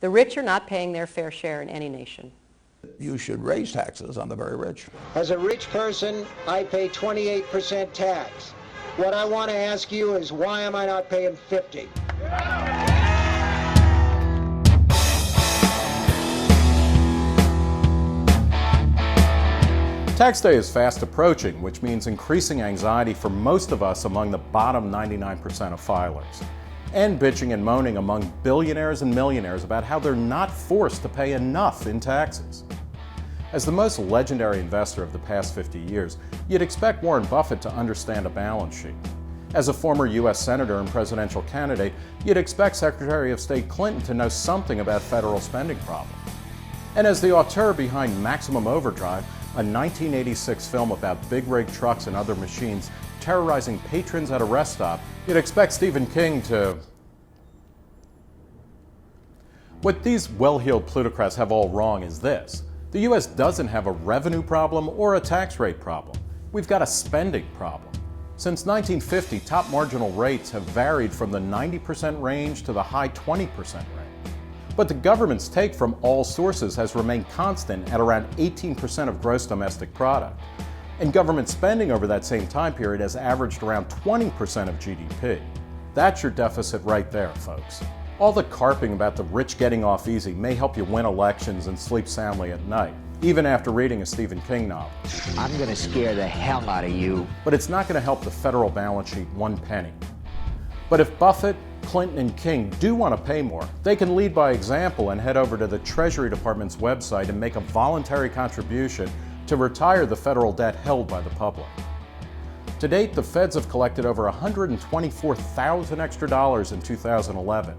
The rich are not paying their fair share in any nation. You should raise taxes on the very rich. As a rich person, I pay 28% tax. What I want to ask you is, why am I not paying 50? Tax day is fast approaching, which means increasing anxiety for most of us among the bottom 99% of filers, and bitching and moaning among billionaires and millionaires about how they're not forced to pay enough in taxes. As the most legendary investor of the past 50 years, you'd expect Warren Buffett to understand a balance sheet. As a former U.S. Senator and presidential candidate, you'd expect Secretary of State Clinton to know something about federal spending problems. And as the auteur behind Maximum Overdrive, a 1986 film about big rig trucks and other machines terrorizing patrons at a rest stop, you'd expect Stephen King to... What these well-heeled plutocrats have all wrong is this. The U.S. doesn't have a revenue problem or a tax rate problem. We've got a spending problem. Since 1950, top marginal rates have varied from the 90% range to the high 20% range. But the government's take from all sources has remained constant at around 18% of gross domestic product. And government spending over that same time period has averaged around 20% of GDP. That's your deficit right there, folks. All the carping about the rich getting off easy may help you win elections and sleep soundly at night, even after reading a Stephen King novel. I'm gonna scare the hell out of you. But it's not gonna help the federal balance sheet one penny. But if Buffett, Clinton, and King do want to pay more, they can lead by example and head over to the Treasury Department's website and make a voluntary contribution to retire the federal debt held by the public. To date, the feds have collected over $124,000 extra dollars in 2011,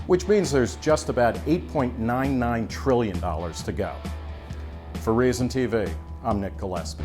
which means there's just about $8.99 trillion to go. For Reason TV, I'm Nick Gillespie.